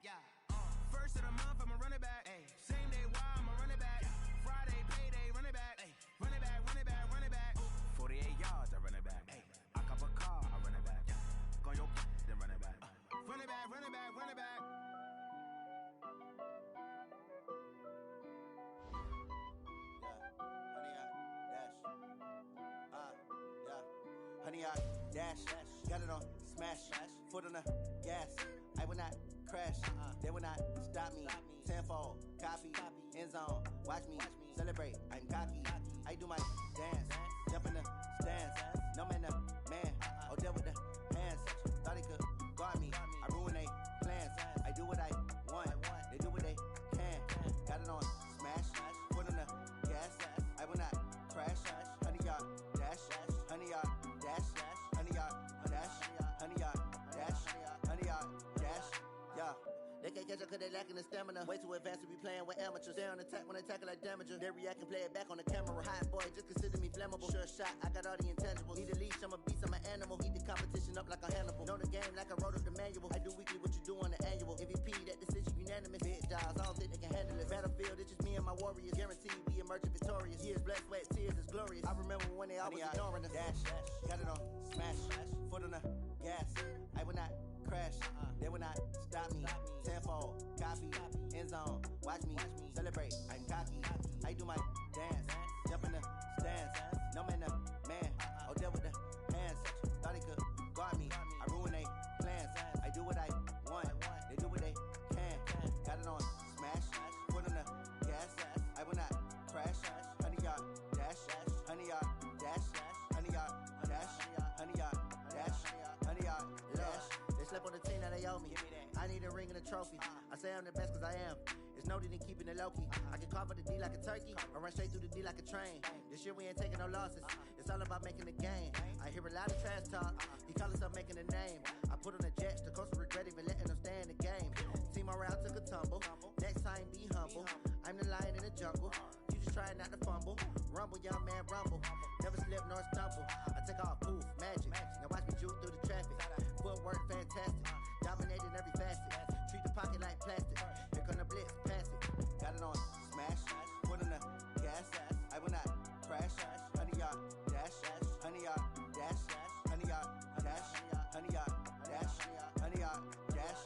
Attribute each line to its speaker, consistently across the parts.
Speaker 1: Yeah. First of the month, I'ma run it back. Ay. Same day, why I'ma run it back. Yeah. Friday, payday, run it back. Ay. Run it back, run it back, run it back. Ooh. 48 yards, I run it back. Ay. I cop a car, I run it back. Yeah. Go your then run it back. Run it back, run it back, run it back.
Speaker 2: Honey, I dash, got it on smash, foot on the gas. I will not crash, they will not stop me. Tenfold, copy, end zone, watch me celebrate. I'm cocky, I do my dance, jump in the stands. No man, the man, oh deal with the hands. Thought he could guard me, I ruin they plans. I do what I want, they do what they can. Got it on smash, foot on the gas. I will not crash, honey, y'all dash, honey, y'all dash, honey, y'all dash, honey, y'all dash, honey, y'all dash, yeah. They can't catch up cause they lacking the stamina. Way too advanced to be playing with amateurs. Stay on attack when they tackle like damager. They react and play it back on the camera. Hot boy, just consider me flammable. Sure shot, I got all the intangibles. Need a leash, I'm a beast, I'm an animal. Heat the competition up like a Hannibal. Know the game like I wrote up the manual. I do weekly what you do on the annual. MVP, that decision unanimous. Big dogs, I don't think they can handle it. Battlefield, it's just me and my warriors. Guaranteed we emerging victorious. Years, blood, sweat, tears, is glorious. I remember when they always ignoring us. Dash, got it on smash, foot on the gas. I will not crash, they will not stop me. Tenfold, copy, end zone, watch me celebrate. I'm cocky, I do my dance, jump in the stands. No man, the man, oh deal with the hands. Thought he could guard me, I ruin they plans. I do what I want, they do what they can. Got it on smash, foot on the gas. I will not crash, honey, y'all dash, honey, y'all dash, honey, y'all dash, honey, y'all dash, honey, y'all dash. They slept on the team, now they owe me. I need a ring and a trophy. I say I'm the best cause I am. It's no need in keeping it low-key. I can carve up the D like a turkey, or run straight through the D like a train. This year we ain't taking no losses. It's all about making the game. I hear a lot of trash talk. He call himself making a name. I put on the Jets, the coach regret even letting them stay in the game. Team morale took a tumble. Next time be humble. I'm the lion in the jungle. You just try not to fumble. Rumble, young man, rumble. Never slip nor stumble. I take off, poof, magic. Now watch me juke through the traffic. Footwork fantastic. Dominating every facet. Treat the pocket like plastic. Here come the blitz, pass it. Got it on smash, foot on the gas. I will not crash, honey, y'all dash, honey, y'all dash, honey, y'all dash, honey, y'all dash, honey, y'all dash.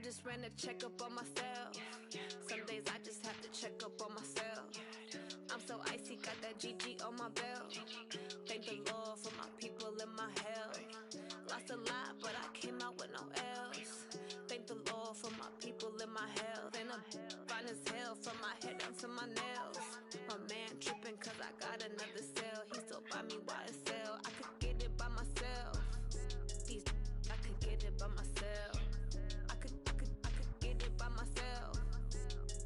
Speaker 3: just ran a checkup on myself. Some days I just have to check up on myself. I'm so icy, got that GG on my belt. Thank the Lord for my people and my health. Lost a lot, but I came out with no else. Thank the Lord for my people and my health. And I'm fine as hell from my head down to my nails. My man tripping cause I got another cell. He still buy me YSL. I could get it by myself. These I could get it by myself. I could get it by myself.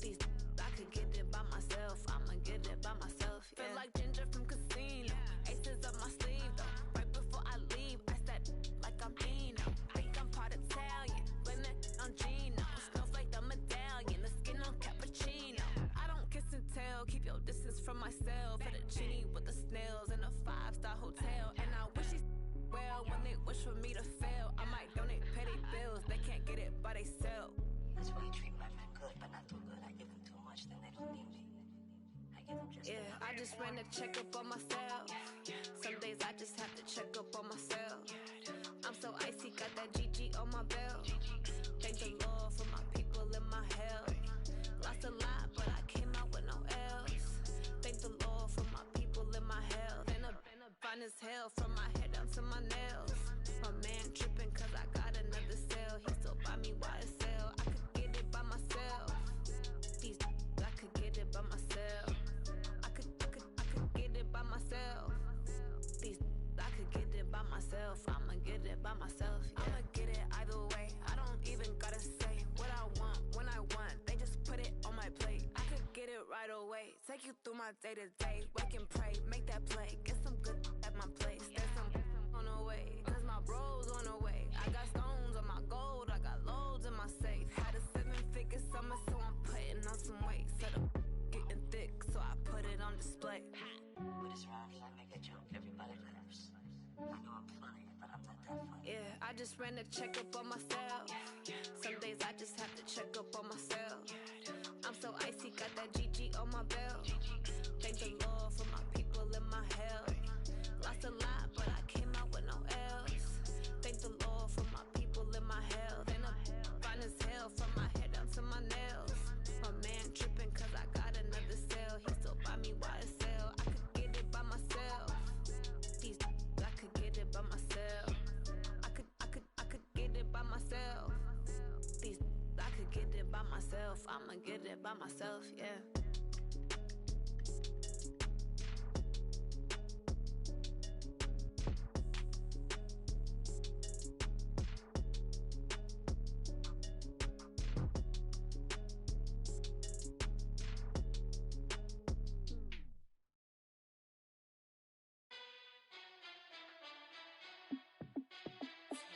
Speaker 3: These I could get it by myself. I'ma get it by myself. Yeah. Feel like Ginger from Casino. Aces up my sleeve though. Right before I leave, I said like I'm Eno. Think I'm part Italian, blend it on Gino. Smells like the medallion, the skin on cappuccino. I don't kiss and tell, keep your distance from myself. Fettuccine with the snails in a 5-star hotel. And I wish he's well when they wish for me to fail. I might donate petty bills, they can't get it by themselves.
Speaker 4: That's why you treat my friend good, but not too good. I give them too much, then they don't need me. I give them just
Speaker 3: I just ran a checkup on myself. Some days I just have to check up on myself. I'm so icy, got that GG on my belt. Thank the Lord for my people and my health. Lost a lot, but I came out with no else. Thank the Lord for my people and my health. And I'm fine as hell from my head down to my nails. My man tripping cause I got another cell. He still buy me YSL. I could get it by myself. These I could get it by myself. I could get it by myself. These I could get it by myself. I'ma get it by myself. Yeah. I'ma get it either way. I don't even gotta say what I want when I want. They just put it on my plate. I could get it right away. Take you through my day to day. Wake and pray, make that play. Get some good at my place. There's some on the way. Cause my bros on the way. I got stones on my gold. I got loads in my safe. Had a 7-figure summer, so I'm putting on some weight. Set up getting thick, so I put it on display.
Speaker 4: With his rhymes, I make a joke, everybody laughs. I know I'm funny, but I'm not that funny.
Speaker 3: Yeah, I just ran a checkup on myself. Some days I just have to check up on myself. I'm so icy, got that GG on my belt. Thank the Lord for my people and my health. Lost a lot, but I came out with no else. Thank the Lord for my people and my health. And I'm fine as hell from my head down to my nails. My man tripping cause I got another cell. He still buy me YSL. I could get it by myself. These I could get it by myself. I could get it by myself. These I could get it by myself. I'ma get it by myself, yeah.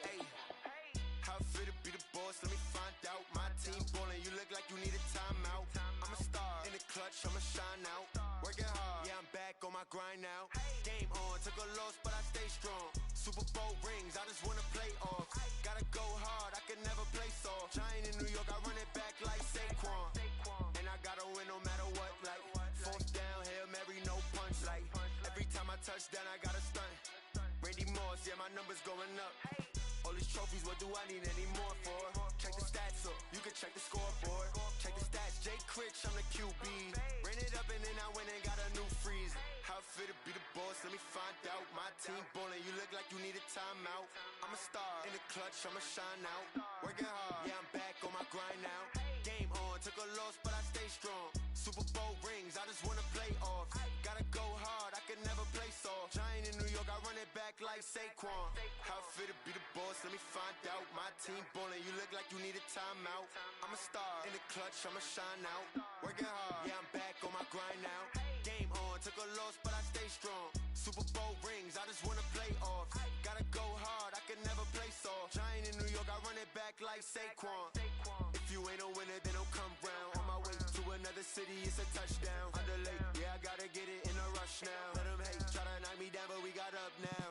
Speaker 1: Hey, how fit to be the boss? Let me find out. My team ballin', you look like you need a timeout. I'm a star in the clutch, I'ma shine out. Working hard, yeah, I'm back on my grind now. Game on, took a loss, but I stay strong. Super Bowl rings, I just wanna play off. Gotta go hard, I can never play soft. Giant in New York, I run it back like Saquon. And I gotta win no matter what, like fourth down, Hail Mary, no punch. Like every time I touch down, I gotta stunt. Randy Moss, yeah, my numbers going up. All these trophies, what do I need any more for? Check the stats up, you can check the scoreboard. Check the stats, Jay Critch, I'm the QB. Ran it up and then I went and got a new freeze. How fit to be the boss, let me find out. My team ballin', you look like you need a timeout. I'm a star in the clutch, I'ma shine out. Working hard, yeah, I'm back on my grind now. Game on, took a loss, but I stay strong. Super Bowl rings, I just wanna play off. Gotta go hard, I can never play soft. Giant in New York, I run it back like Saquon. How fit to be the boss, let me find out. My team ballin', you look like you need a timeout. I'm a star in the clutch, I'ma shine out. Working hard, yeah, I'm back on my grind now. Game on, took a loss, but I stay strong. Super Bowl rings, I just wanna play off. Gotta go hard, I can never play soft. Giant in New York, I run it back like Saquon. If you ain't a winner, then don't come round. On my way to another city, it's a touchdown. Underlay, yeah, I gotta get it in a rush now. Let them hate, try to knock me down, but we got up now.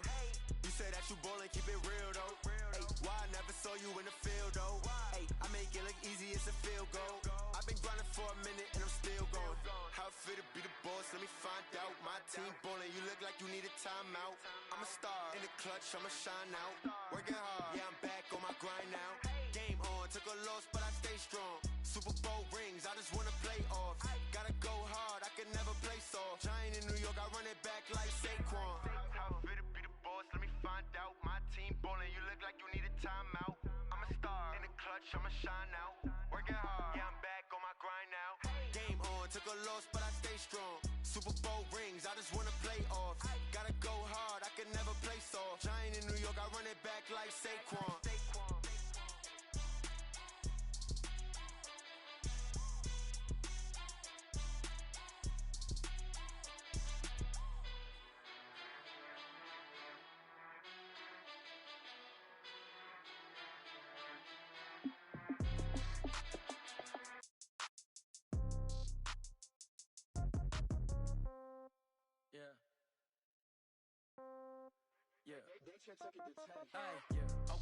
Speaker 1: You say that you ballin', keep it real though. Hey, why I never saw you in the field though? Hey, I make it look easy, it's a field goal. I've been grinding for a minute and I'm still going. How
Speaker 5: fit to be the boss, let me find out. My team ballin', you look like you need a timeout. I'm a star, in the clutch, I'ma shine out. Working hard, yeah, I'm back on my grind now. Game on, took a loss, but I stay strong. Super Bowl rings, I just wanna play off. Gotta go hard, I can never play soft. Giant in New York, I run it back like Saquon. How fit to be the boss, let me find out. My team ballin', you look like you need a timeout. I'm a star, in the clutch, I'ma shine out. Working hard, yeah, I'm back on my grind now. Game on, took a loss, but I stay strong. Super Bowl rings, I just wanna play off. Gotta go hard, I can never play soft. Giant in New York, I run it back like Saquon.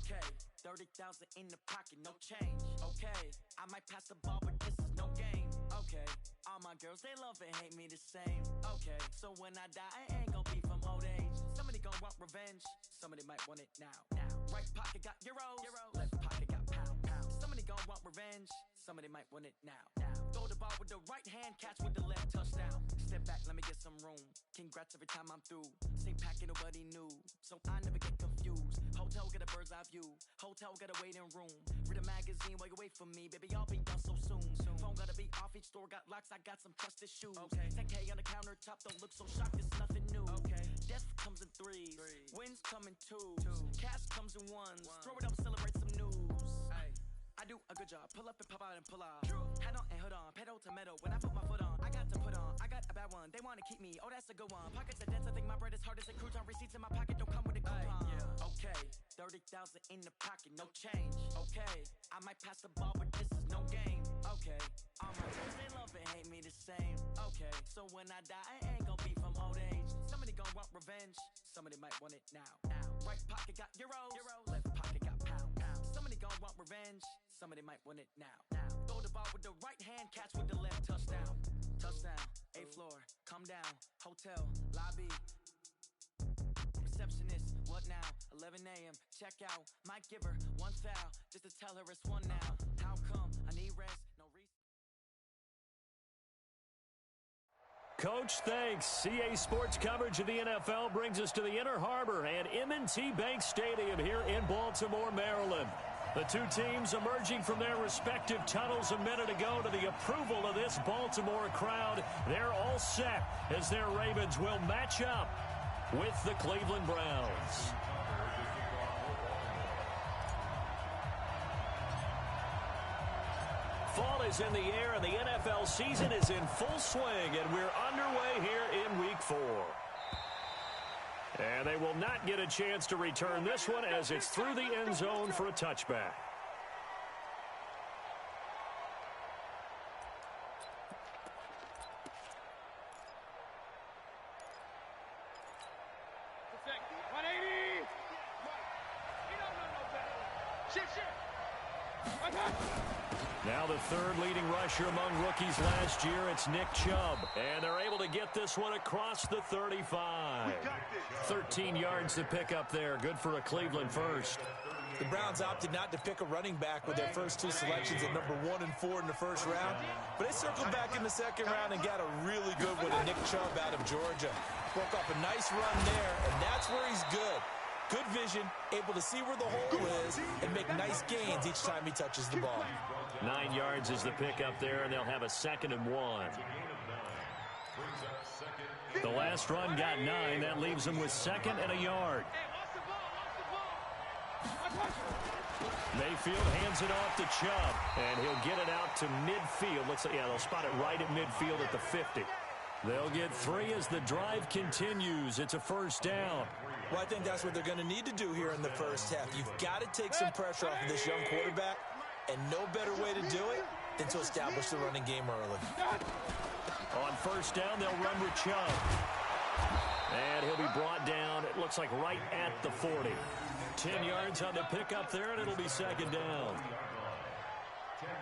Speaker 6: Okay, 30,000 in the pocket, no change. Okay, I might pass the ball, but this is no game. Okay, all my girls, they love and hate me the same. Okay, so when I die, I ain't gon' be from old age. Somebody gon' want revenge, somebody might want it now. Right pocket got euros, left pocket got pound. Somebody gon' want revenge, somebody might want it now. Throw the ball with the right hand, catch with the left, touchdown. Step back, let me get some room. Congrats every time I'm through. Same packet, nobody knew, so I never get confused. Hotel get a bird's eye view. Hotel got a waiting room. Read a magazine while you wait for me, baby. I'll be done so soon. Phone gotta be off. Each store got locks. I got some trusted shoes. 10K on the countertop. Don't look so shocked. It's nothing new. Death comes in threes. Wins come in twos. Cash comes in ones. Throw it up, celebrate some news. I do a good job. Pull up and pop out and pull off. Hat on and hood on. Pedal to metal. When I put my foot on, I got to put on. I got a bad one. They want to keep me. Oh, that's a good one. Pockets are dense. I think my bread is hard as a crouton. Receipts in my pocket don't come with a coupon. Okay, 30,000 in the pocket, no change. Okay, I might pass the ball, but this is no game. Okay, all my friends, they love and hate me the same. Okay, so when I die, I ain't gon' be from old age. Somebody gon' want revenge. Somebody might want it now. Right pocket got euros. Left pocket got pound. Somebody gon' want revenge. Somebody might want it now. Throw the ball with the right hand, catch with the left, touchdown. Touchdown, 8th floor, come down. Hotel, lobby. Receptionist, what now? 11 a.m., check out. Might give her one foul, just to tell her it's one now. How come? I need rest, no reason.
Speaker 7: Coach, thanks. CA Sports coverage of the NFL brings us to the Inner Harbor and M&T Bank Stadium here in Baltimore, Maryland. The two teams emerging from their respective tunnels a minute ago to the approval of this Baltimore crowd. They're all set as their Ravens will match up with the Cleveland Browns. Fall is in the air and the NFL season is in full swing, and we're underway here in Week 4. And they will not get a chance to return this one as it's through the end zone for a touchback. Now the third leading rusher among rookies last year, it's Nick Chubb. And they're able to get this one across the 35. 13 yards to pick up there. Good for a Cleveland first.
Speaker 8: The Browns opted not to pick a running back with their first two selections at number 1 and 4 in the first round. But they circled back in the second round and got a really good one at Nick Chubb out of Georgia. Broke off a nice run there, and that's where he's good. Good vision, able to see where the hole is, and make nice gains each time he touches the ball.
Speaker 7: 9 yards is the pickup there, and they'll have a 2nd and 1. The last run got 9. That leaves them with 2nd and a yard. Mayfield hands it off to Chubb, and he'll get it out to midfield. Looks like, yeah, they'll spot it right at midfield at the 50. They'll get 3 as the drive continues. It's a first down.
Speaker 8: Well, I think that's what they're going to need to do here in the first half. You've got to take some pressure off of this young quarterback, and no better way to do it than to establish the running game early.
Speaker 7: On first down, they'll run with Chubb. And he'll be brought down, it looks like right at the 40. 10 yards on the pickup there, and it'll be 2nd down.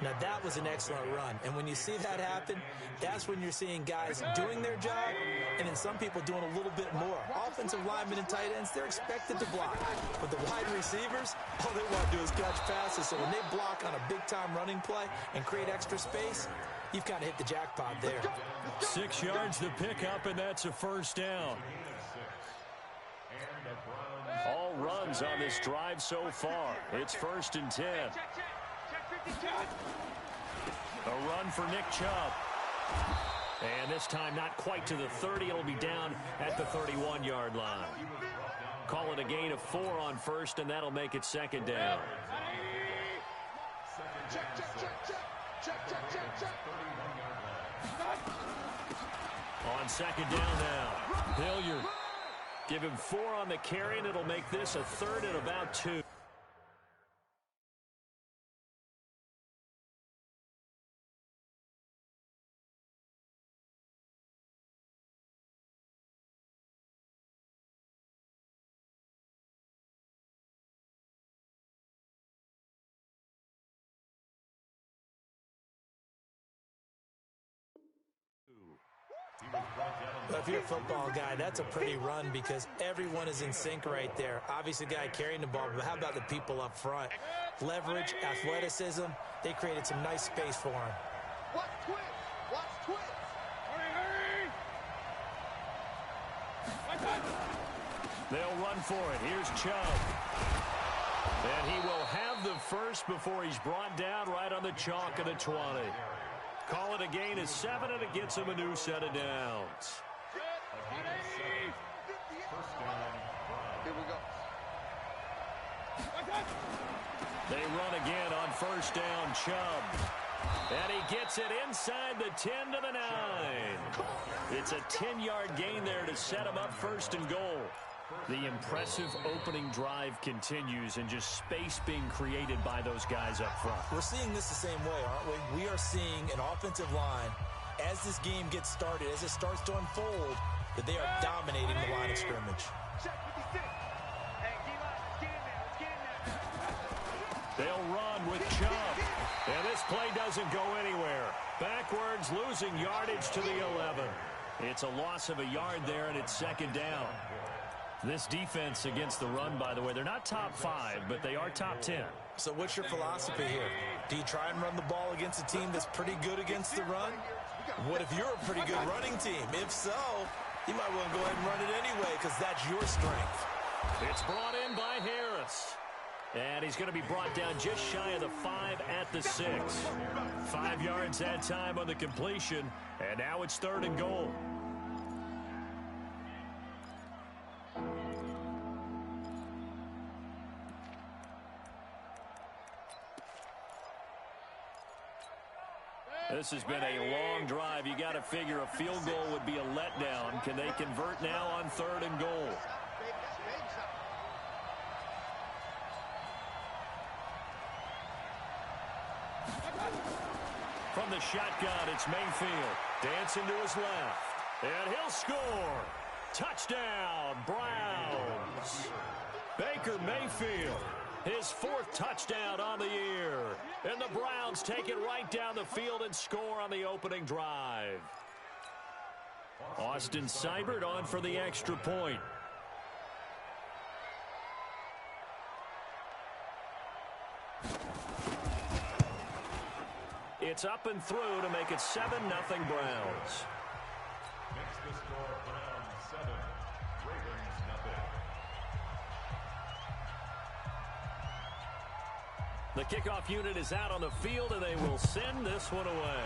Speaker 8: Now, that was an excellent run. And when you see that happen, that's when you're seeing guys doing their job and then some people doing a little bit more. Offensive linemen and tight ends, they're expected to block. But the wide receivers, all they want to do is catch passes. So when they block on a big-time running play and create extra space, you've kind of hit the jackpot there.
Speaker 7: 6 yards the pickup, and that's a first down. All runs on this drive so far. It's 1st and 10. A run for Nick Chubb. And this time not quite to the 30. It'll be down at the 31-yard line. Call it a gain of 4 on first, and that'll make it 2nd down. On 2nd down now, Hilliard. Give him 4 on the carry, and it'll make this a 3rd and about 2.
Speaker 8: Well, if you're a football guy, that's a pretty run because everyone is in sync right there. Obviously, the guy carrying the ball, but how about the people up front? Leverage, athleticism, they created some nice space for him.
Speaker 9: Watch twist! Watch twist!
Speaker 7: They'll run for it. Here's Chubb. And he will have the first before he's brought down right on the chalk of the 20. Call it a gain of 7, and it gets him a new set of downs.
Speaker 9: Here we go.
Speaker 7: They run again on 1st down, Chubb. And he gets it inside the 10 to the 9. It's a 10-yard gain there to set him up 1st and goal. The impressive opening drive continues, and just space being created by those guys up front.
Speaker 8: We're seeing this the same way, aren't we? We are seeing an offensive line, as this game gets started, as it starts to unfold, that they are dominating the line of scrimmage.
Speaker 7: They'll run with Chubb. And this play doesn't go anywhere. Backwards, losing yardage to the 11. It's a loss of a yard there, and it's 2nd down. This defense against the run, by the way, they're not top 5, but they are top 10.
Speaker 8: So what's your philosophy here? Do you try and run the ball against a team that's pretty good against the run? What if you're a pretty good running team? If so, you might want to go ahead and run it anyway because that's your strength.
Speaker 7: It's brought in by Harris. And he's going to be brought down just shy of the 5 at the 6. 5 yards that time on the completion, and now it's 3rd and goal. This has been a long drive. You got to figure a field goal would be a letdown. Can they convert now on 3rd and goal? From the shotgun, it's Mayfield. Dancing to his left. And he'll score. Touchdown, Browns. Baker Mayfield, his 4th touchdown on the year. And the Browns take it right down the field and score on the opening drive. Austin Seibert on for the extra point. It's up and through to make it 7-0 Browns.
Speaker 10: Makes the score Browns 7, Ravens 0.
Speaker 7: The kickoff unit is out on the field, and they will send this one away.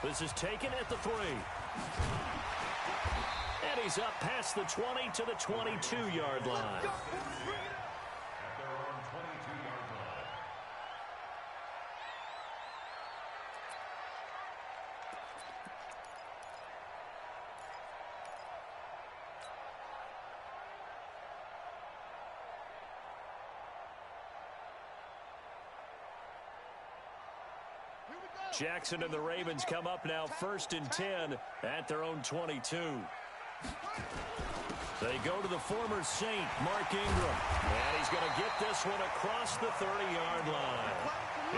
Speaker 7: This is taken at the 3. And he's up past the 20 to the 22-yard line. Jackson and the Ravens come up now 1st and 10 at their own 22. They go to the former Saint, Mark Ingram. And he's going to get this one across the 30-yard line.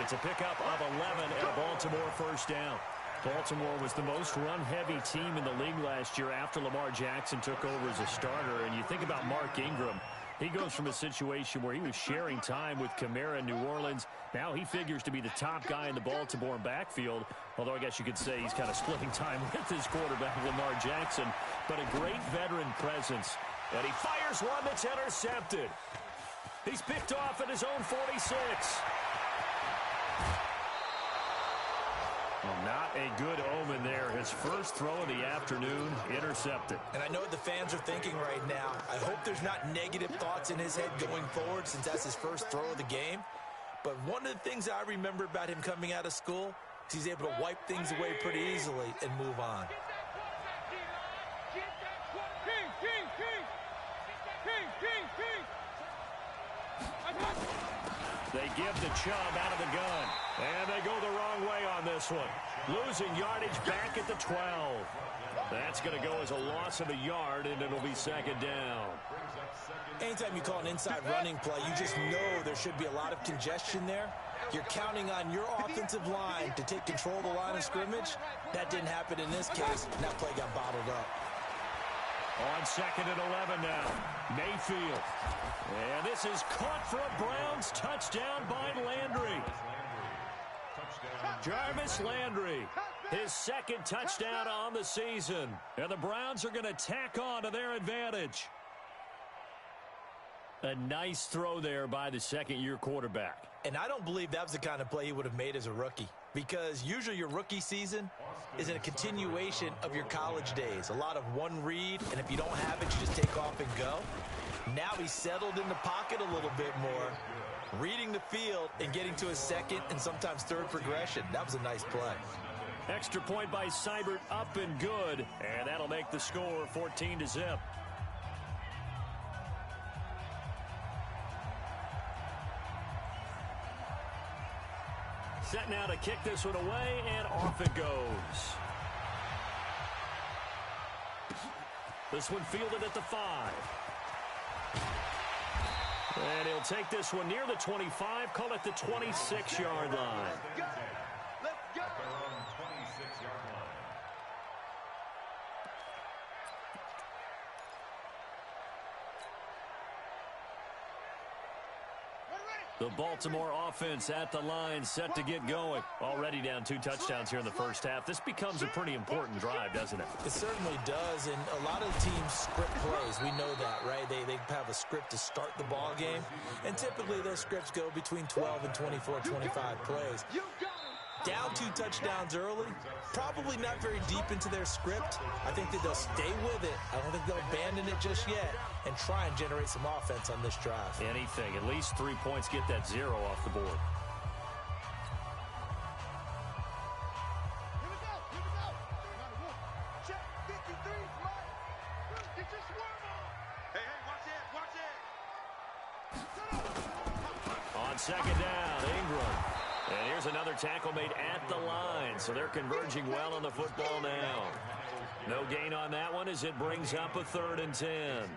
Speaker 7: It's a pickup of 11 and a Baltimore first down. Baltimore was the most run-heavy team in the league last year after Lamar Jackson took over as a starter. And you think about Mark Ingram, he goes from a situation where he was sharing time with Kamara in New Orleans. Now he figures to be the top guy in the Baltimore backfield, although I guess you could say he's kind of splitting time with his quarterback, Lamar Jackson. But a great veteran presence. And he fires one that's intercepted. He's picked off at his own 46. Well, not a good omen there. His first throw of the afternoon, intercepted.
Speaker 8: And I know what the fans are thinking right now. I hope there's not negative thoughts in his head going forward since that's his first throw of the game. But one of the things I remember about him coming out of school is he's able to wipe things away pretty easily and move on.
Speaker 7: They give the Chubb out of the gun. And they go the wrong way on this one. Losing yardage back at the 12. That's going to go as a loss of a yard, and it'll be second down.
Speaker 8: Anytime you call an inside running play, you just know there should be a lot of congestion there. You're counting on your offensive line to take control of the line of scrimmage. That didn't happen in this case, and that play got bottled up.
Speaker 7: On second and 11 now, Mayfield. And this is caught for a Browns touchdown by Landry. Jarvis Landry, his second touchdown on the season. And the Browns are going to tack on to their advantage. A nice throw there by the second-year quarterback.
Speaker 8: And I don't believe that was the kind of play he would have made as a rookie, because usually your rookie season is a continuation of your college days. A lot of one read, and if you don't have it, you just take off and go. Now he's settled in the pocket a little bit more, reading the field and getting to his second and sometimes third progression. That was a nice play.
Speaker 7: Extra point by Seibert, up and good, and that'll make the score 14-0. Set now to kick this one away, and off it goes. This one fielded at the 5. And he'll take this one near the 25, call it the 26-yard line.
Speaker 9: Let's go.
Speaker 7: The Baltimore offense at the line, set to get going. Already down 2 touchdowns here in the first half. This becomes a pretty important drive, doesn't it?
Speaker 8: It certainly does, and a lot of teams script plays. We know that, right? They have a script to start the ball game, and typically those scripts go between 12 and 24, 25 plays. Down 2 touchdowns early, probably not very deep into their script. I think that they'll stay with it. I don't think they'll abandon it just yet and try and generate some offense on this drive.
Speaker 7: Anything. At least 3 points, get that 0 off the board.
Speaker 9: Here we go. Check 53, Mike. Get your swerve on. Hey, watch it.
Speaker 7: On second down, Ingram. And here's another tackle made at the line, so they're converging well on the football now. No gain on that one as it brings up a 3rd and 10.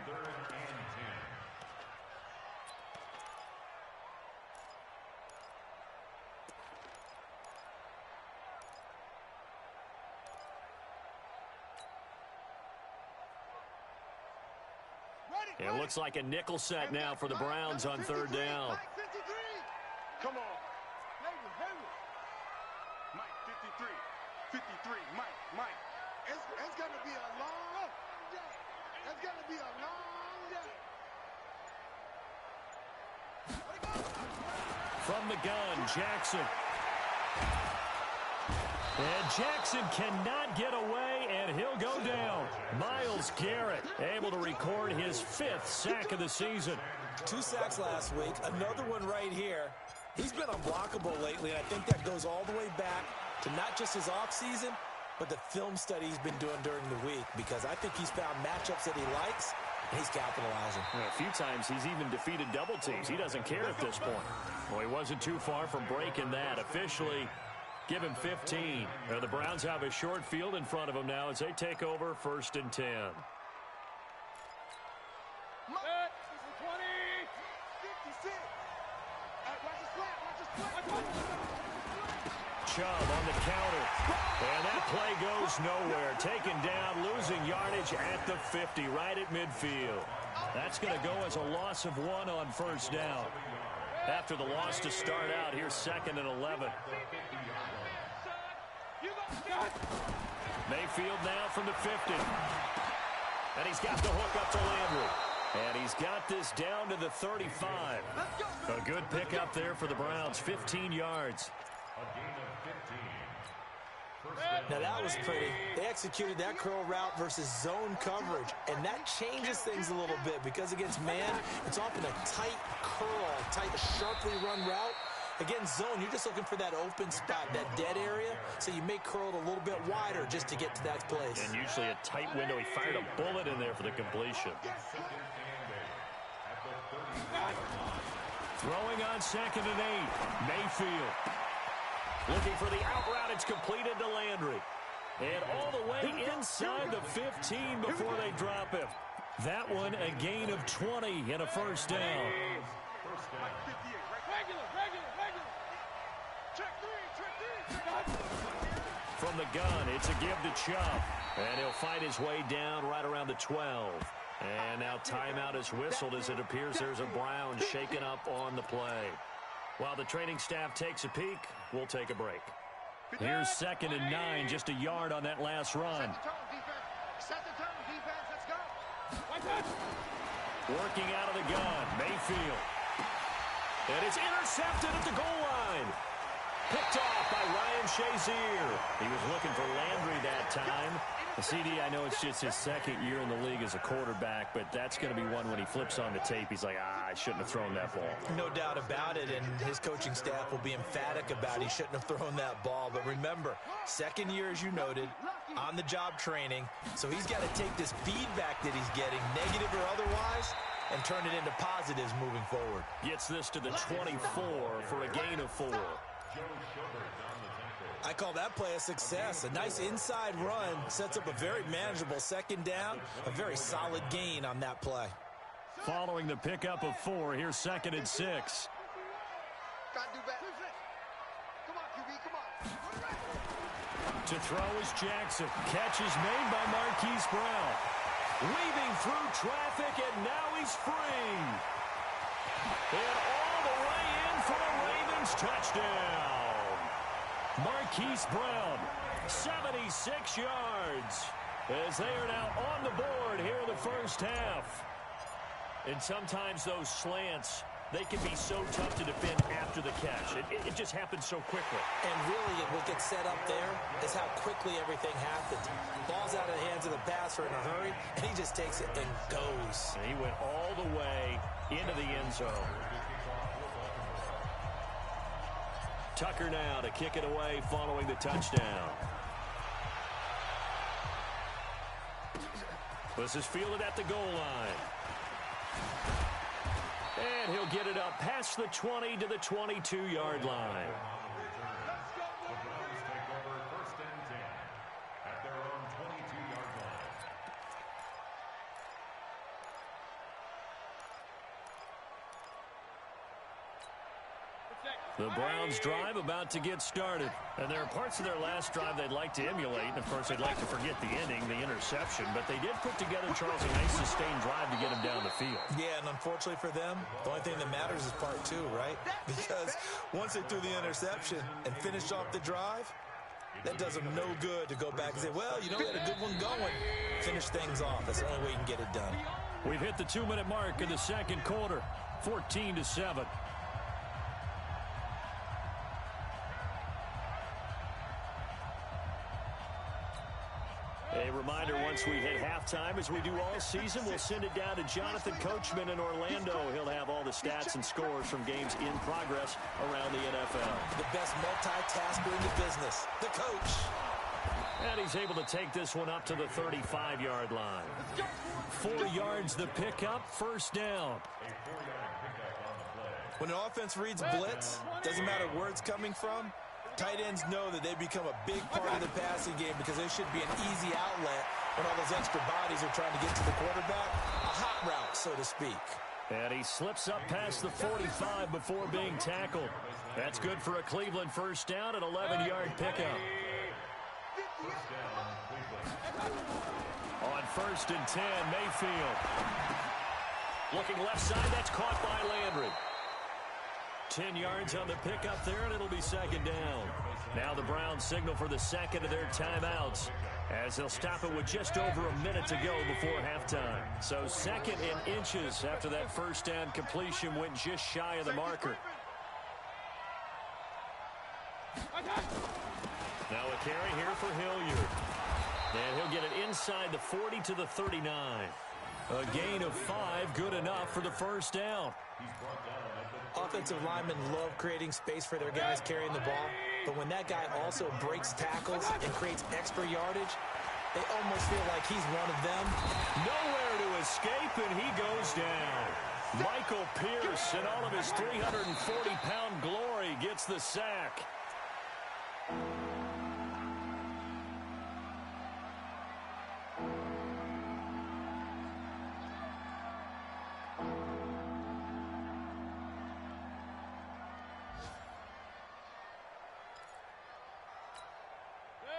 Speaker 7: It looks like a nickel set now for the Browns on 3rd down.
Speaker 9: Come on. Mike, 53, Mike. It's going to be a long day. It's going to be a long day.
Speaker 7: From the gun, Jackson. And Jackson cannot get away, and he'll go down. Myles Garrett able to record his 5th sack of the season.
Speaker 8: 2 sacks last week, another one right here. He's been unblockable lately, and I think that goes all the way back to not just his offseason, but the film study he's been doing during the week, because I think he's found matchups that he likes, and he's capitalizing.
Speaker 7: A few times he's even defeated double teams. He doesn't care at this point. Well, he wasn't too far from breaking that. Officially, give him 15. Now, the Browns have a short field in front of them now as they take over 1st and 10. Chubb on the counter. And that play goes nowhere. Taken down, losing yardage at the 50, right at midfield. That's going to go as a loss of 1 on first down. After the loss to start out, here's 2nd and 11. Mayfield now from the 50. And he's got the hook up to Landry. And he's got this down to the 35. A good pickup there for the Browns, 15 yards.
Speaker 8: Now that was pretty. They executed that curl route versus zone coverage, and that changes things a little bit because against man, it's often a tight curl, tight, sharply run route. Against zone, you're just looking for that open spot, that dead area, so you may curl it a little bit wider just to get to that place.
Speaker 7: And usually a tight window. He fired a bullet in there for the completion. Throwing on 2nd and 8. Mayfield. Looking for the out route. It's completed to Landry. And all the way inside the 15 before they drop him. That one a gain of 20 and a first down. From the gun, it's a give to Chubb. And he'll fight his way down right around the 12. And now timeout is whistled as it appears there's a Brown shaken up on the play. While the training staff takes a peek, we'll take a break. Here's 2nd and 9, just a yard on that last run.
Speaker 9: Set the tone, defense, let's go.
Speaker 7: Working out of the gun, Mayfield. And it's intercepted at the goal line. Picked off by Ryan Shazier. He was looking for Landry that time. The CD, I know it's just his 2nd year in the league as a quarterback, but that's going to be one when he flips on the tape. He's like, I shouldn't have thrown that ball.
Speaker 8: No doubt about it, and his coaching staff will be emphatic about he shouldn't have thrown that ball. But remember, 2nd year, as you noted, on-the-job training. So he's got to take this feedback that he's getting, negative or otherwise, and turn it into positives moving forward.
Speaker 7: Gets this to the 24 for a gain of 4.
Speaker 8: I call that play a success. A nice inside run sets up a very manageable 2nd down, a very solid gain on that play.
Speaker 7: Following the pickup of 4, here's 2nd and 6.
Speaker 9: Gotta do better. Come on, QB, come on.
Speaker 7: To throw is Jackson. Catch is made by Marquise Brown. Weaving through traffic, and now he's free. And all the way in for a Ravens touchdown. Marquise Brown, 76 yards, as they are now on the board here in the first half. And sometimes those slants, they can be so tough to defend after the catch. It just happens so quickly.
Speaker 8: And really, what gets set up there is how quickly everything happens. Ball's out of the hands of the passer in a hurry, and he just takes it and goes.
Speaker 7: And he went all the way into the end zone. Tucker now to kick it away following the touchdown. This is fielded at the goal line. And he'll get it up past the 20 to the 22-yard line.
Speaker 10: The Browns take over 1st and 10 at their own 22-yard line.
Speaker 7: The Browns drive about to get started. And there are parts of their last drive they'd like to emulate. And, of course, they'd like to forget the ending, the interception. But they did put together, Charles, a nice sustained drive to get him down the field.
Speaker 8: Yeah, and unfortunately for them, the only thing that matters is part 2, right? Because once they threw the interception and finished off the drive, that does them no good to go back and say, well, you know, we had a good one going. Finish things off. That's the only way you can get it done.
Speaker 7: We've hit the 2-minute mark in the 2nd quarter, 14-7. A reminder, once we hit halftime, as we do all season, we'll send it down to Jonathan Coachman in Orlando. He'll have all the stats and scores from games in progress around the NFL.
Speaker 8: The best multitasker in the business, the coach.
Speaker 7: And he's able to take this one up to the 35-yard line. 4 yards the pickup, first down.
Speaker 8: When an offense reads blitz, doesn't matter where it's coming from, tight ends know that they become a big part of the passing game because they should be an easy outlet when all those extra bodies are trying to get to the quarterback. A hot route, so to speak.
Speaker 7: And he slips up past the 45 before being tackled. That's good for a Cleveland first down, an 11-yard pickup. On 1st and 10, Mayfield. Looking left side, that's caught by Landry. 10 yards on the pickup there, and it'll be 2nd down. Now the Browns signal for the second of their timeouts, as they'll stop it with just over a minute to go before halftime. So 2nd and inches after that first down completion went just shy of the marker. Now a carry here for Hilliard. And he'll get it inside the 40 to the 39. A gain of 5, good enough for the first down.
Speaker 8: Offensive linemen love creating space for their guys carrying the ball, but when that guy also breaks tackles and creates extra yardage, they almost feel like he's one of them.
Speaker 7: Nowhere to escape, and he goes down. Michael Pierce, in all of his 340-pound glory, gets the sack.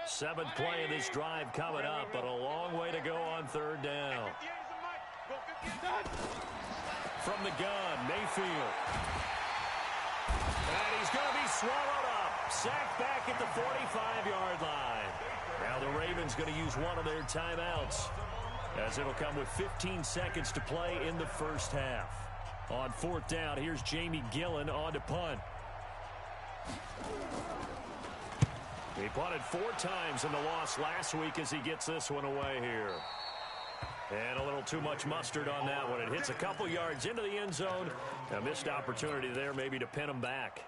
Speaker 7: Seventh play of this drive coming up, but a long way to go on 3rd down. From the gun, Mayfield. And he's going to be swallowed up. Sacked back at the 45-yard line. Now the Ravens going to use one of their timeouts, as it'll come with 15 seconds to play in the first half. On 4th down, here's Jamie Gillen on to punt. He punted 4 times in the loss last week as he gets this one away here. And a little too much mustard on that one. It hits a couple yards into the end zone. A missed opportunity there maybe to pin him back.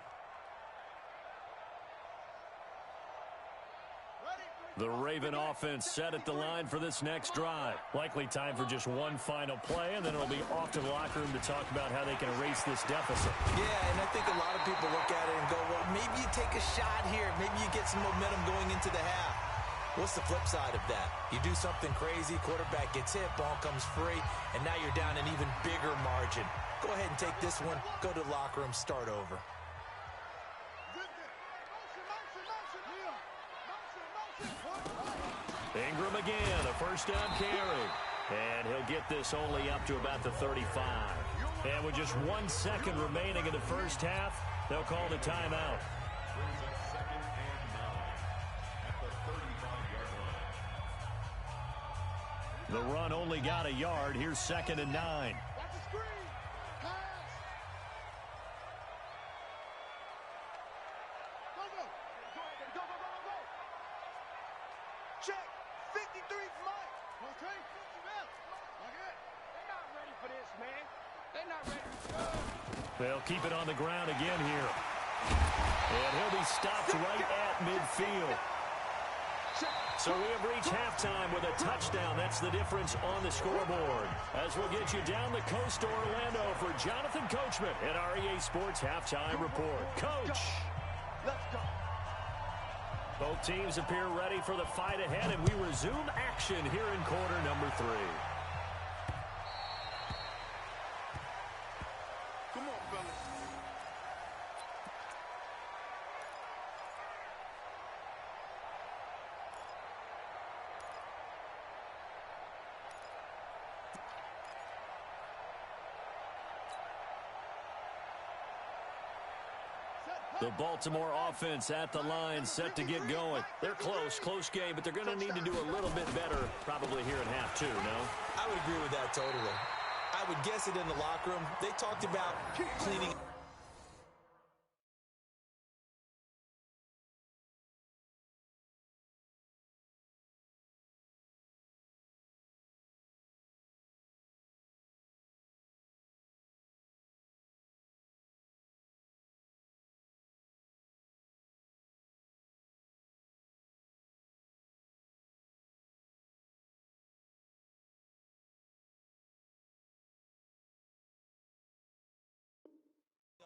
Speaker 7: The Raven offense set at the line for this next drive. Likely time for just one final play, and then it'll be off to the locker room to talk about how they can erase this deficit.
Speaker 8: Yeah, and I think a lot of people look at it and go, well, maybe you take a shot here. Maybe you get some momentum going into the half. What's the flip side of that? You do something crazy, quarterback gets hit, ball comes free, and now you're down an even bigger margin. Go ahead and take this one, go to the locker room, start over.
Speaker 7: Ingram again, a first down carry. And he'll get this only up to about the 35. And with just 1 second remaining in the first half, they'll call the timeout. The run only got a yard. Here's 2nd and 9. They'll keep it on the ground again here. And he'll be stopped right at midfield. So we have reached halftime with a touchdown. That's the difference on the scoreboard. As we'll get you down the coast to Orlando for Jonathan Coachman at our EA Sports Halftime Report. Coach! Both teams appear ready for the fight ahead, and we resume action here in quarter number 3. The Baltimore offense at the line, set to get going. They're close game, but they're going to need to do a little bit better probably here in half 2, no?
Speaker 8: I would agree with that totally. I would guess it in the locker room. They talked about cleaning.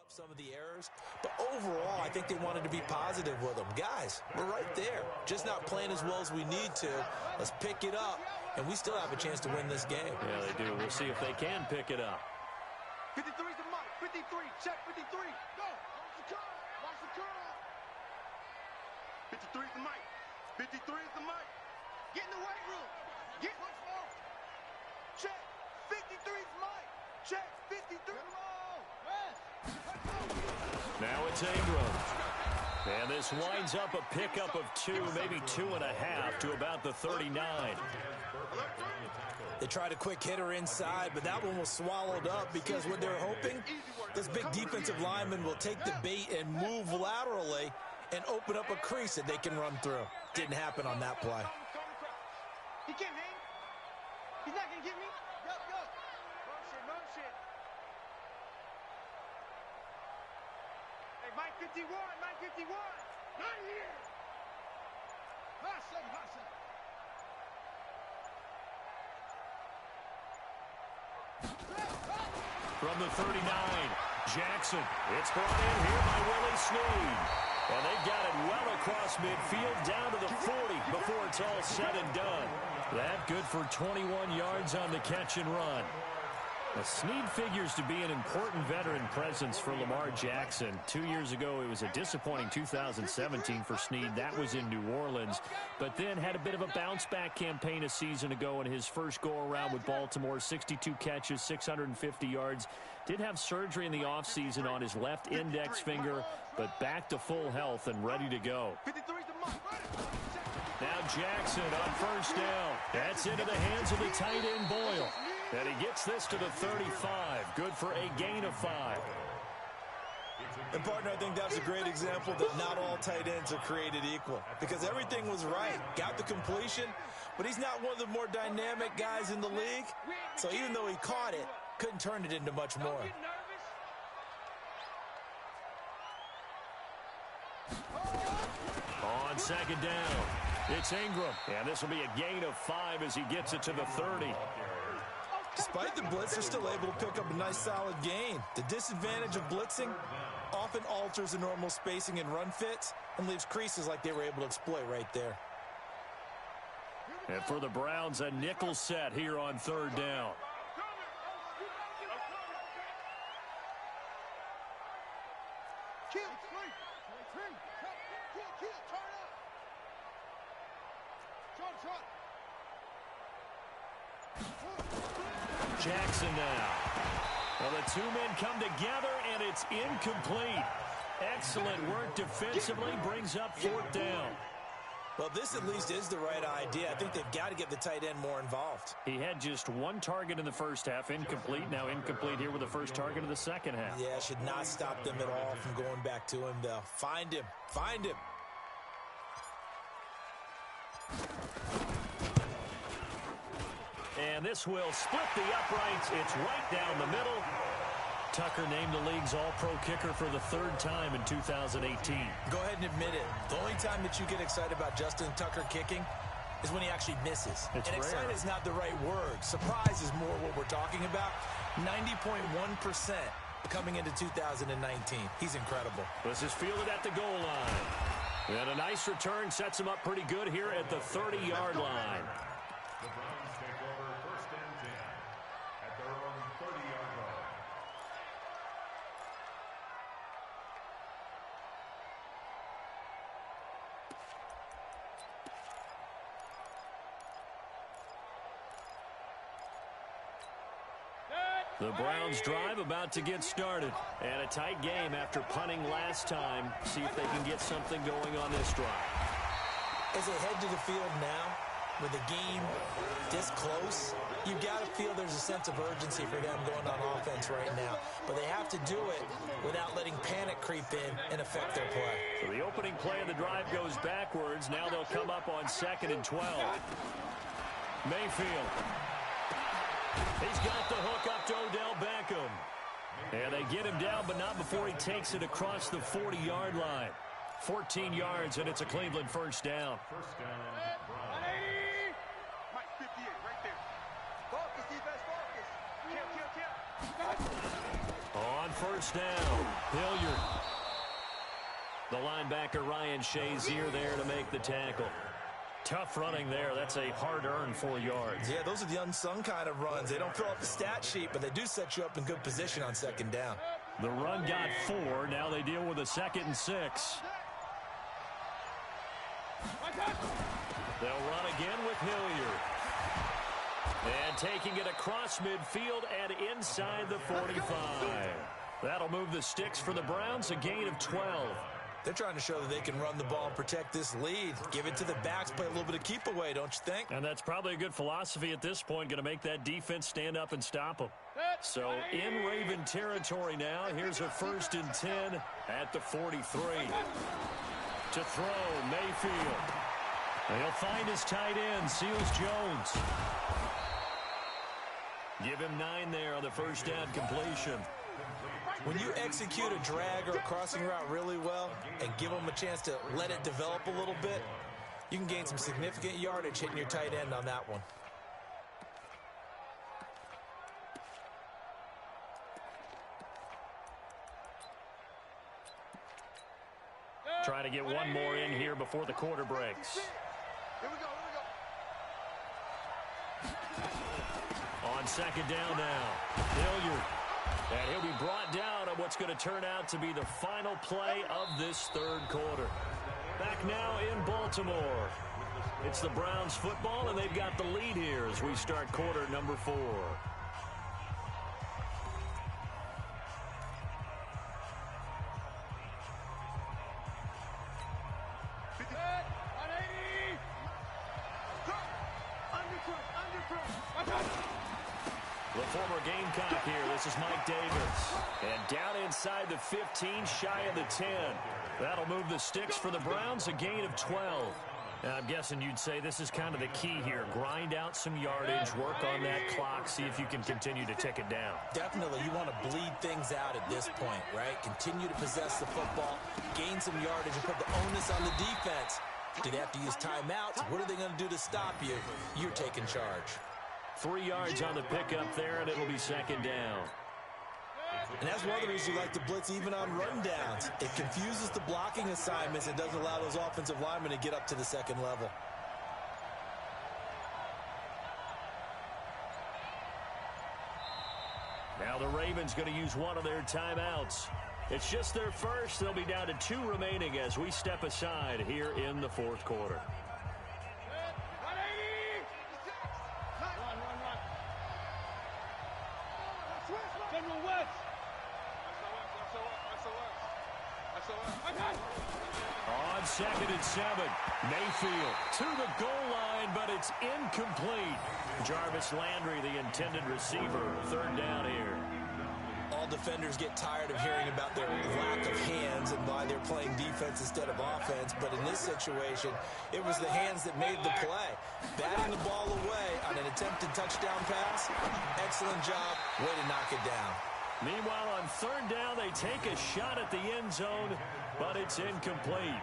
Speaker 8: Some of the errors, but overall I think they wanted to be positive with them. Guys, we're right there, just not playing as well as we need to. Let's pick it up, and we still have a chance to win this game.
Speaker 7: Yeah, they do. We'll see if they can pick it up.
Speaker 9: 53's the mic. 53. Check 53. Go. Watch the curl. Watch the curl. 53's the mic. 53's the mic. Get in the weight room. Get what's wrong. Check. 53's mic. Check. 53.
Speaker 7: Now it's Ingram. And this winds up a pickup of 2, maybe 2.5 to about the 39.
Speaker 8: They tried a quick hitter inside, but that one was swallowed up because what they're hoping, this big defensive lineman will take the bait and move laterally and open up a crease that they can run through. Didn't happen on that play.
Speaker 9: He can't hang. He's not going to get me. Yup. Motion. Hey, Mike 51. Not here. Hustle.
Speaker 7: From the 39, Jackson. It's brought in here by Willie Snead. And they've got it well across midfield down to the 40 before it's all said and done. That good for 21 yards on the catch and run. Now, Snead figures to be an important veteran presence for Lamar Jackson. 2 years ago, it was a disappointing 2017 for Snead. That was in New Orleans. But then had a bit of a bounce-back campaign a season ago in his first go-around with Baltimore. 62 catches, 650 yards. Did have surgery in the offseason on his left index finger, but back to full health and ready to go. Now Jackson on first down. That's into the hands of the tight end Boyle. And he gets this to the 35. Good for a gain of 5.
Speaker 8: And, partner, I think that's a great example that not all tight ends are created equal because everything was right. Got the completion, but he's not one of the more dynamic guys in the league. So even though he caught it, couldn't turn it into much more.
Speaker 7: On second down, it's Ingram. And this will be a gain of 5 as he gets it to the 30.
Speaker 8: Despite the blitz, they're still able to pick up a nice solid gain. The disadvantage of blitzing often alters the normal spacing and run fits and leaves creases like they were able to exploit right there.
Speaker 7: And for the Browns, a nickel set here on third down. Jackson now. Well, the two men come together, and it's incomplete. Excellent work defensively, brings up fourth down.
Speaker 8: Well, this at least is the right idea. I think they've got to get the tight end more involved.
Speaker 7: He had just one target in the first half, incomplete. Now incomplete here with the first target of the second half.
Speaker 8: Yeah, should not stop them at all from going back to him, though. Find him.
Speaker 7: And this will split the uprights. It's right down the middle. Tucker named the league's all-pro kicker for the third time in 2018.
Speaker 8: Go ahead and admit it. The only time that you get excited about Justin Tucker kicking is when he actually misses.
Speaker 7: It's
Speaker 8: and
Speaker 7: rare.
Speaker 8: Excited is not the right word. Surprise is more what we're talking about. 90.1% coming into 2019. He's incredible.
Speaker 7: This is fielded at the goal line. And a nice return sets him up pretty good here at the 30-yard line.
Speaker 10: The Browns take over first and 10 at their own 30-yard line.
Speaker 7: The Browns drive about to get started. And a tight game after punting last time. See if they can get something going on this drive.
Speaker 8: As they head to the field now, with the game this close, you've got to feel there's a sense of urgency for them going on offense right now. But they have to do it without letting panic creep in and affect their play.
Speaker 7: So the opening play of the drive goes backwards. Now they'll come up on 2nd and 12. Mayfield. He's got the hook up to Odell Beckham. And they get him down, but not before he takes it across the 40-yard line. 14 yards, and it's a Cleveland first down.
Speaker 10: First down, Browns.
Speaker 9: Mike 58 right there. Focus, defense, focus. Kill.
Speaker 7: On first down, Hilliard. The linebacker Ryan Shazier there to make the tackle. Tough running there. That's a hard-earned 4 yards.
Speaker 8: Yeah, those are the unsung kind of runs. They don't fill up the stat sheet, but they do set you up in good position on second down.
Speaker 7: The run got 4. Now they deal with a 2nd and 6. They'll run again with Hilliard. And taking it across midfield and inside the 45. That'll move the sticks for the Browns, a gain of 12.
Speaker 8: They're trying to show that they can run the ball and protect this lead. Give it to the backs, play a little bit of keep away, don't you think?
Speaker 7: And that's probably a good philosophy at this point, going to make that defense stand up and stop them. So in Raven territory now, here's a 1st and 10 at the 43. To throw, Mayfield. And he'll find his tight end, Seals Jones. Give him 9 there on the first down completion.
Speaker 8: When you execute a drag or a crossing route really well and give them a chance to let it develop a little bit, you can gain some significant yardage hitting your tight end on that one.
Speaker 7: Trying to get one more in here before the quarter breaks.
Speaker 9: Here we go.
Speaker 7: On second down now, Hilliard. And he'll be brought down on what's going to turn out to be the final play of this 3rd quarter. Back now in Baltimore. It's the Browns football, and they've got the lead here as we start quarter number 4. The former Gamecock here. This is Mike Davis. And down inside the 15, shy of the 10. That'll move the sticks for the Browns, a gain of 12. Now, I'm guessing you'd say this is kind of the key here. Grind out some yardage, work on that clock, see if you can continue to tick it down.
Speaker 8: Definitely. You want to bleed things out at this point, right? Continue to possess the football, gain some yardage, and put the onus on the defense. Do they have to use timeouts? What are they going to do to stop you? You're taking charge.
Speaker 7: 3 yards on the pickup there, and it'll be second down.
Speaker 8: And that's one of the reasons you like to blitz even on rundowns. It confuses the blocking assignments and doesn't allow those offensive linemen to get up to the second level.
Speaker 7: Now the Ravens going to use one of their timeouts. It's just their first. They'll be down to 2 remaining as we step aside here in the 4th quarter. On 2nd and 7, Mayfield to the goal line, but it's incomplete. Jarvis Landry, the intended receiver, 3rd down here.
Speaker 8: All defenders get tired of hearing about their lack of hands and why they're playing defense instead of offense. But in this situation, it was the hands that made the play. Batting the ball away on an attempted touchdown pass. Excellent job. Way to knock it down.
Speaker 7: Meanwhile, on 3rd down, they take a shot at the end zone, but it's incomplete.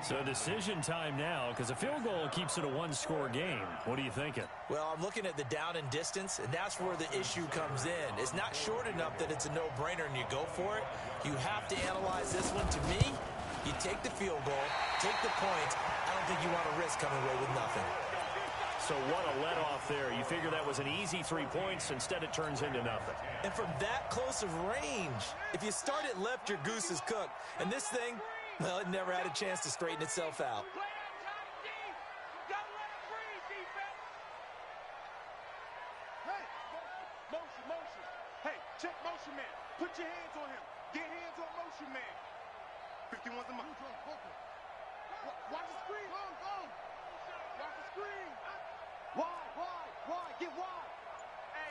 Speaker 7: So decision time now, because a field goal keeps it a 1-score game. What are you thinking?
Speaker 8: Well, I'm looking at the down and distance, and that's where the issue comes in. It's not short enough that it's a no-brainer and you go for it. You have to analyze this one. To me, you take the field goal, take the points. I don't think you want to risk coming away with nothing.
Speaker 7: So what a let-off there. You figure that was an easy 3 points. Instead, it turns into nothing.
Speaker 8: And from that close of range, if you start it left, your goose is cooked. And this thing, well, it never had a chance to straighten itself out.
Speaker 9: Hey, motion. Hey, check motion man. Put your hands on him. Get hands on motion man. 51's a mark. Watch the screen. Go. Watch the screen. Why? Get wide. Hey,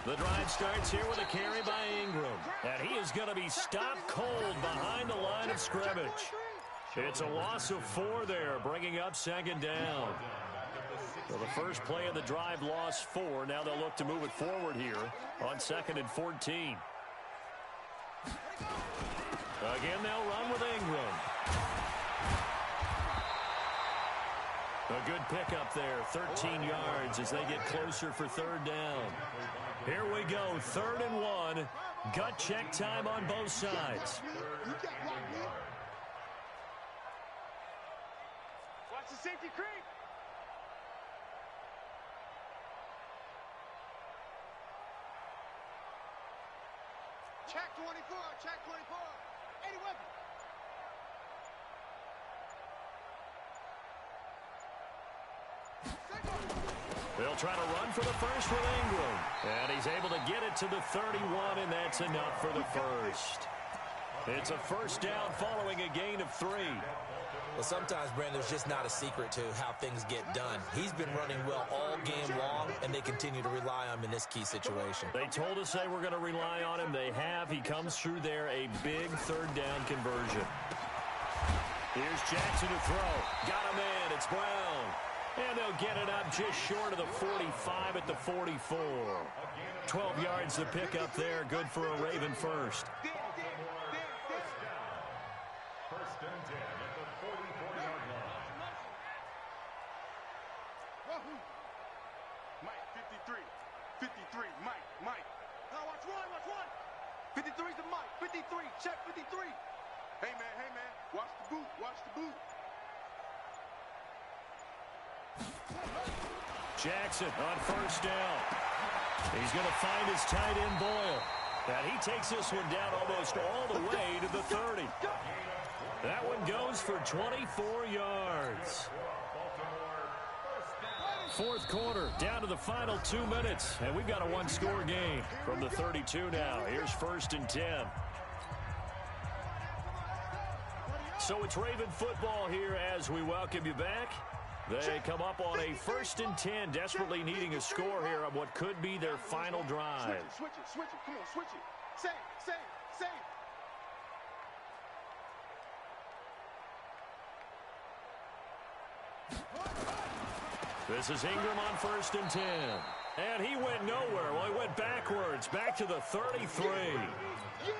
Speaker 7: the drive starts here with a carry by Ingram. And he is going to be stopped cold behind the line of scrimmage. It's a loss of 4 there, bringing up 2nd down. So the first play of the drive lost 4. Now they'll look to move it forward here on 2nd and 14. Again, they'll run with Ingram. A good pickup there, 13 yards as they get closer for 3rd down. Here we go, 3rd and 1. Gut check time on both sides.
Speaker 9: safety creep. Check 24, check 24. 80 weapon.
Speaker 7: They'll try to run for the first with Ingram. And he's able to get it to the 31, and that's enough for the first. It's a first down following a gain of 3.
Speaker 8: Well, sometimes, Brandon, there's just not a secret to how things get done. He's been running well all game long, and they continue to rely on him in this key situation.
Speaker 7: They told us they were going to rely on him. They have. He comes through there, a big third down conversion. Here's Jackson to throw. Got a man. It's Brown. And they'll get it up just short of the 45 at the 44. 12 yards to pick up there. Good for a Raven first.
Speaker 10: First and 10 at the 44-yard line.
Speaker 9: Mike, 53. 53, Mike. Now watch one. 53's the Mike. 53, check 53. Hey, man. Watch the boot.
Speaker 7: Jackson on first down. He's going to find his tight end Boyle. And he takes this one down almost all the way to the 30. That one goes for 24 yards. Fourth quarter, down to the final 2 minutes. And we've got a one-score game from the 32 now. Here's first and 10. So it's Raven football here as we welcome you back. They come up on a first and 10, desperately needing a score here on what could be their final drive.
Speaker 9: Switch it. Come on, switch it. Save.
Speaker 7: This is Ingram on first and 10. And he went nowhere. Well, he went backwards, back to the 33.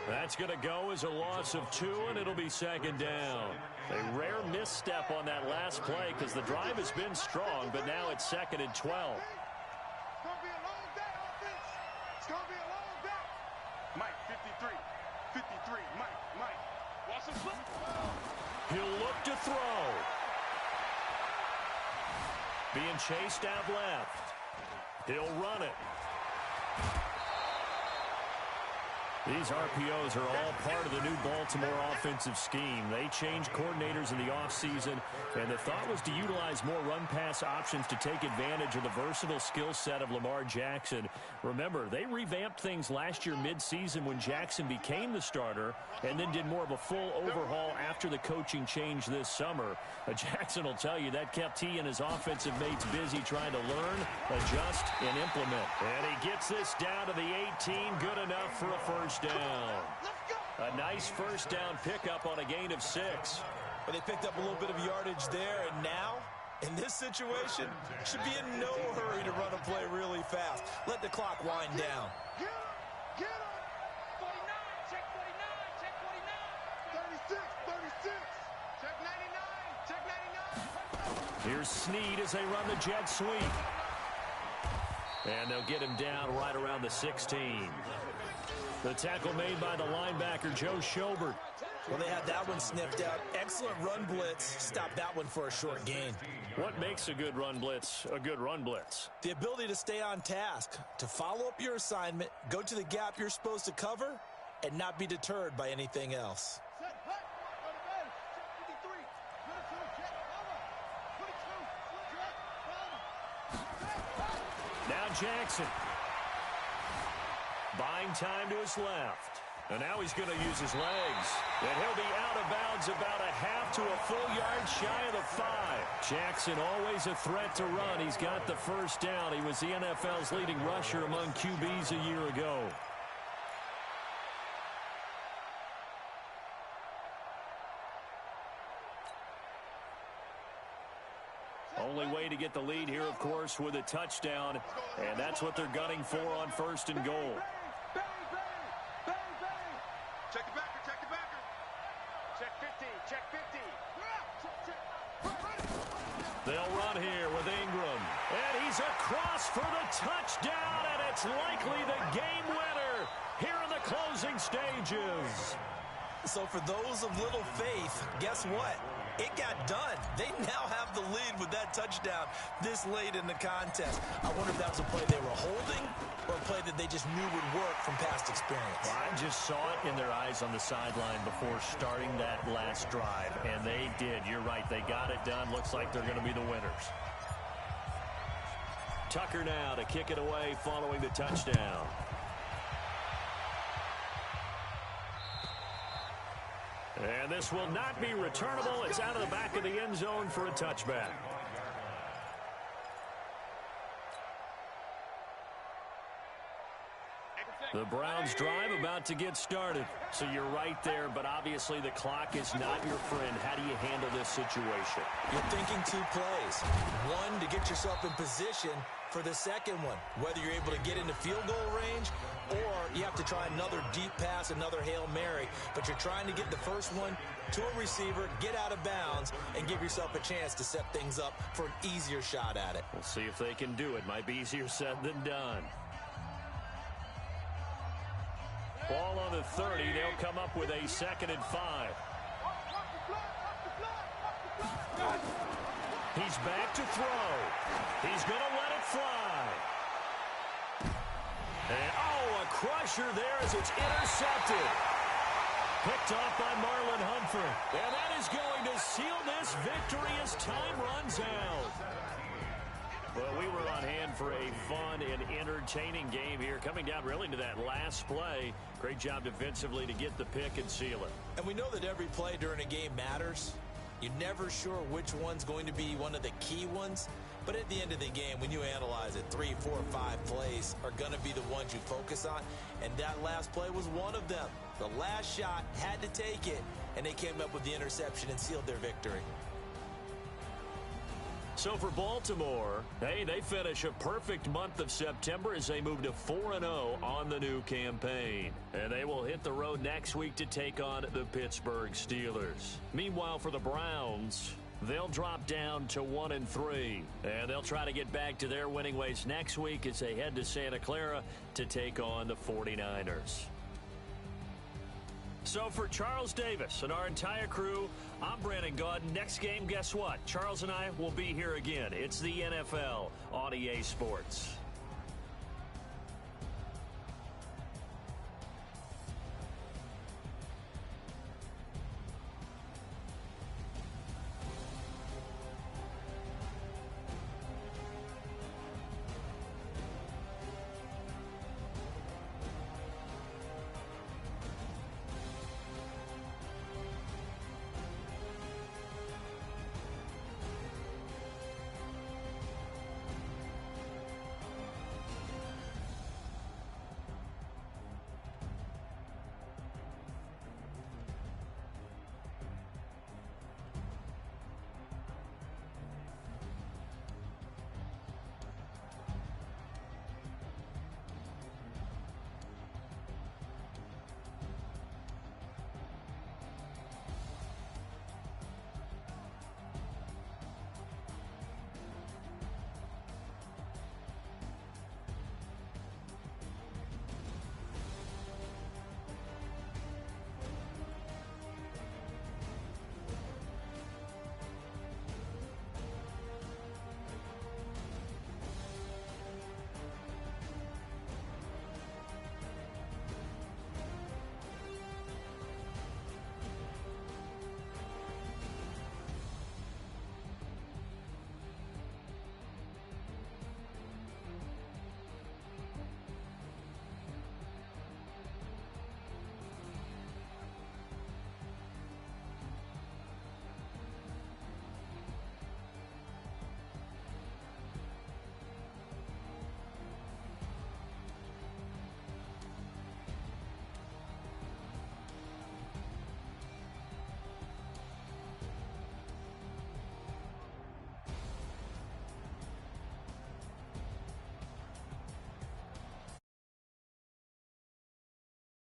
Speaker 7: That's going to go as a loss of 2, and it'll be second down. A rare misstep on that last play because the drive has been strong, but now it's second and 12.
Speaker 9: It's going to be a long day, offense. It's going to be a long day. Mike, 53, Mike. Watch him flip.
Speaker 7: He'll look to throw. Being chased out left. He'll run it. These RPOs are all part of the new Baltimore offensive scheme. They changed coordinators in the offseason, and the thought was to utilize more run-pass options to take advantage of the versatile skill set of Lamar Jackson. Remember, they revamped things last year mid-season when Jackson became the starter and then did more of a full overhaul after the coaching change this summer. Jackson will tell you that kept he and his offensive mates busy trying to learn, adjust, and implement. And he gets this down to the 18, good enough for a first down. A nice first down pickup on a gain of 6.
Speaker 8: But they picked up a little bit of yardage there, and now, in this situation, should be in no hurry to run a play really fast. Let the clock wind down.
Speaker 9: Get him. 49, check 49, check 49. 36. Check 99.
Speaker 7: Here's Snead as they run the jet sweep. And they'll get him down right around the 16. The tackle made by the linebacker, Joe Schobert.
Speaker 8: Well, they had that one sniffed out. Excellent run blitz. Stopped that one for a short gain.
Speaker 7: What makes a good run blitz a good run blitz?
Speaker 8: The ability to stay on task, to follow up your assignment, go to the gap you're supposed to cover, and not be deterred by anything else.
Speaker 7: Now Jackson. Buying time to his left. And now he's going to use his legs. And he'll be out of bounds about a half to a full yard shy of the 5. Jackson always a threat to run. He's got the first down. He was the NFL's leading rusher among QBs a year ago. Only way to get the lead here, of course, with a touchdown. And that's what they're gunning for on first and goal.
Speaker 9: Check the backer. Check 50.
Speaker 7: They'll run here with Ingram. And he's across for the touchdown, and it's likely the game winner here in the closing stages.
Speaker 8: So for those of little faith, guess what? it got done. They now have the lead with that touchdown this late in the contest. I wonder if that was a play they were holding or a play that they just knew would work from past experience.
Speaker 7: Well, I just saw it in their eyes on the sideline before starting that last drive, and they did. You're right. They got it done. Looks like they're going to be the winners. Tucker now to kick it away following the touchdown. And this will not be returnable. It's out of the back of the end zone for a touchback. The Browns drive about to get started. So you're right there, but obviously the clock is not your friend. How do you handle this situation?
Speaker 8: You're thinking 2 plays. One, to get yourself in position for the second one, whether you're able to get into field goal range or you have to try another deep pass, another Hail Mary, but you're trying to get the first one to a receiver, get out of bounds, and give yourself a chance to set things up for an easier shot at it.
Speaker 7: We'll see if they can do it. Might be easier said than done. Ball on the 30. They'll come up with a 2nd and 5. He's back to throw. He's going to let it fly. And, a crusher there as it's intercepted. Picked off by Marlon Humphrey. And that is going to seal this victory as time runs out. Well, we were on hand for a fun and entertaining game here, coming down really to that last play. Great job defensively to get the pick and seal it.
Speaker 8: And we know that every play during a game matters. You're never sure which one's going to be one of the key ones. But at the end of the game, when you analyze it, 3, 4, 5 plays are going to be the ones you focus on. And that last play was one of them. The last shot had to take it, and they came up with the interception and sealed their victory.
Speaker 7: So for Baltimore, hey, they finish a perfect month of September as they move to 4-0 on the new campaign. And they will hit the road next week to take on the Pittsburgh Steelers. Meanwhile, for the Browns, they'll drop down to 1-3. And they'll try to get back to their winning ways next week as they head to Santa Clara to take on the 49ers. So for Charles Davis and our entire crew, I'm Brandon Gaudin. Next game, guess what? Charles and I will be here again. It's the NFL on EA Sports.